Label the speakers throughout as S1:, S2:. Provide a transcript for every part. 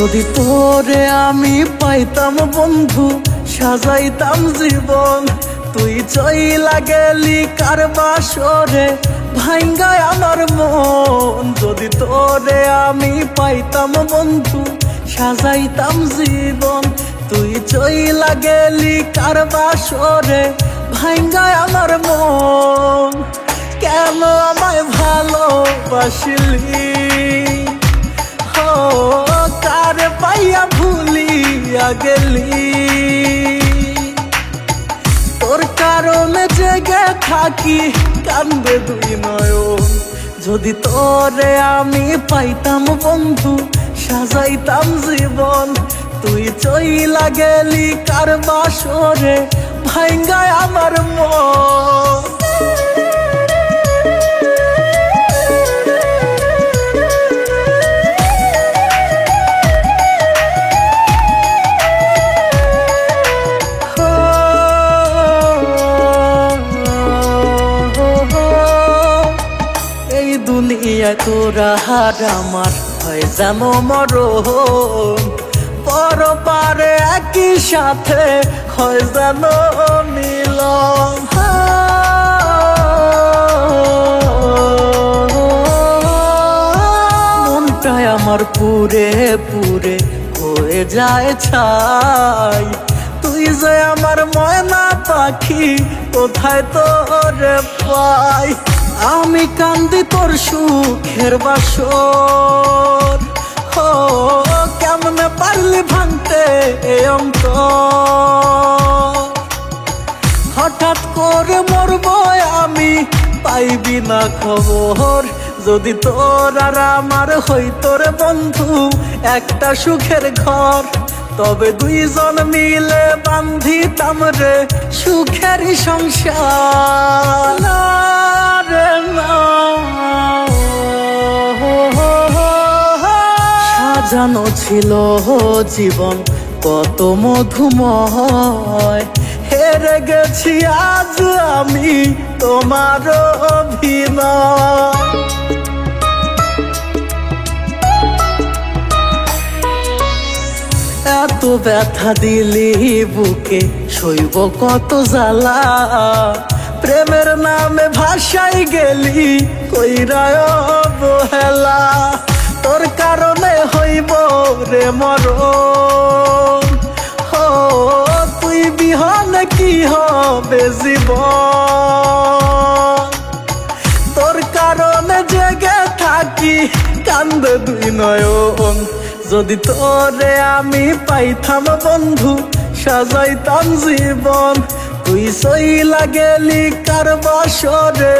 S1: যদি তোরে আমি পাইতাম বন্ধু, সাজাইতাম জীবন। তুই চইলা গেলি কার বাসরে, ভাঙ্গায় আমার মন। যদি তোরে আমি পাইতাম বন্ধু, সাজাইতাম জীবন। তুই চইলা গেলি কার বাসরে, ভাঙ্গায় আমার মন। কেন আমায় ভালোবাসিলি, কার পাইয়া ভুলিয়া গেলি। তোর কারণে জেগে থাকি, কান্দে দুই নয়ন। যদি তোরে আমি পাইতাম বন্ধু, সাজাইতাম জীবন। তুই চইলা গেলি কার বাসরে, ভাঙ্গায় আমার মন। দুনিয়ায় তোরা হার আমার হয় যেন মরণ, পরপারে একই সাথে হয় যেন মিলন। মনটায় আমার পুরে পুরে হয়ে যায় ছাই। তুই যে আমার ময়না পাখি, কোথায় তোরে পাই। আমি কান্দি তোর সুখের বাসর, কেমনে পারলি ভাঙতে এ অন্তর। হঠাৎ করে মরবো আমি, পাইবি না খবর। যদি তোর আর আমার হইতো রে বন্ধু একটা সুখের ঘর, তবে দুইজন মিলে বান্ধিতাম রে সুখের সংসার। সাজানো ছিল জীবন কত মধুময়, হেরে গেছি আজ আমি তোমার অভিনয়। এত ব্যথা দিলি বুকে, সইব কত জ্বালা। প্রেমের নামে ভাসাই গেলি কইরায় অবহেলা। তোর কারণে হইব রে মরণ, তুই বিহনে কি হবে জীবন। তোর কারণে জেগে থাকি, কান্দে দুই নয়ন। যদি তোরে আমি পাইতাম বন্ধু, সাজাইতাম জীবন। তুই চইলা গেলি কার বাসরে,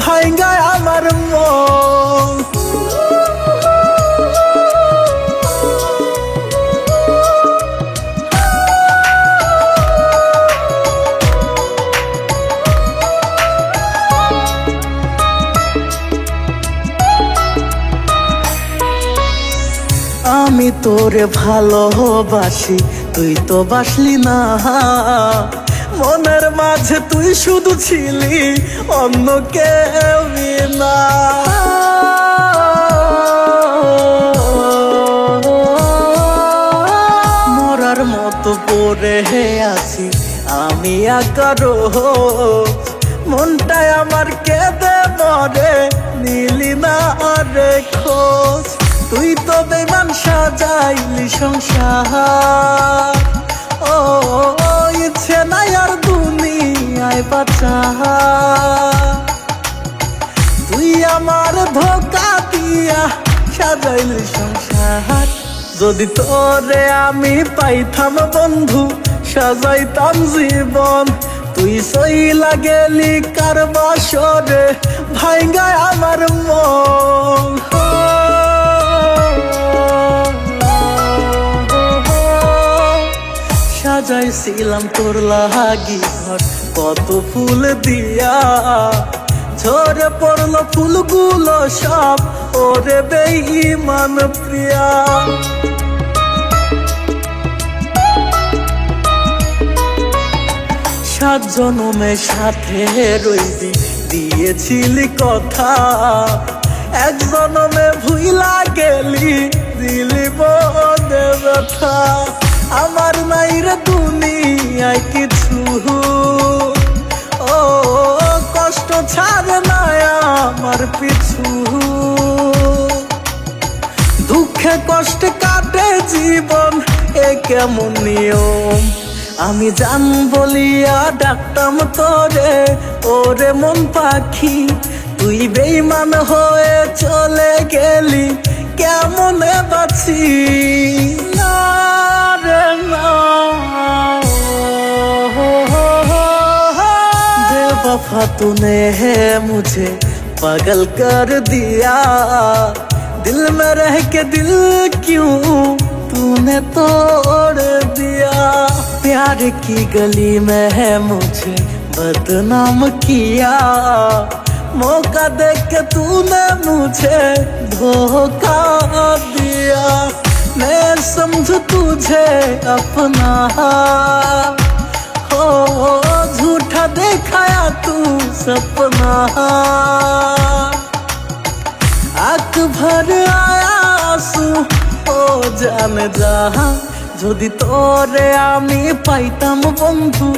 S1: ভাঙ্গায় আমার মন। আমি তোরে ভালোবাসি, তুই তো বাসলি না। মনের মাঝে তুই শুধু ছিলি, অন্য কেউ না। মরার মতো পড়ে আছি আমি একারো, মনটায় আমার কেঁদে মরে, নিলি না রে খোঁজ। তুই তো বেমান সাজাইলি সংসার, ইচ্ছে নাই আর দুনিয়ায় বাঁচা। তুই আমার ধোকা দিয়া সাজাইলি সংসার। যদি তোরে আমি পাইতাম বন্ধু, সাজাইতাম জীবন। তুই চইলা গেলি কার বাসরে, ভাঙ্গায় আমার মন। সাজাইছিলাম তোর লাগি ঘর কত ফুল দিয়া, ঝরে পড়লো ফুলগুলো সব ওরে বেঈমান প্রিয়া। সাত জনমের সাথে রইবি দিয়েছিলি কথা, এক জনমে ভুইলা গেলি দিলি বদে ব্যথা। আমার নাই রে দুনিয়ায় কিছু, ও কষ্ট ছাড়ে না আমার পিছু। দুঃখে কষ্টে কাটে জীবন, এ কেমন নিয়ম। আমি জান বলিয়া ডাকতাম তোরে, ওরে মন পাখি, তুই বেইমান হয়ে চলে গেলি, কেমনে বাঁচি। না রে না, बेवफा तूने है मुझे पागल कर दिया, दिल में रह के दिल क्यों तूने तोड़ दिया। प्यार की गली में है मुझे बदनाम किया, मौका देख के तूने मुझे धोखा दिया। मैं समझू तुझे अपना, हो झूठा देखाया तू सपना। आँख भर आया आंसू, ও জানে যাহা, যদি তোরে আমি পাইতাম বন্ধু,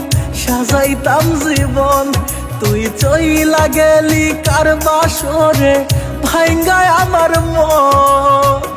S1: সাজাইতাম জীবন। তুই চইলা গেলি কার বাসরে, ভাঙ্গায় আমার মন।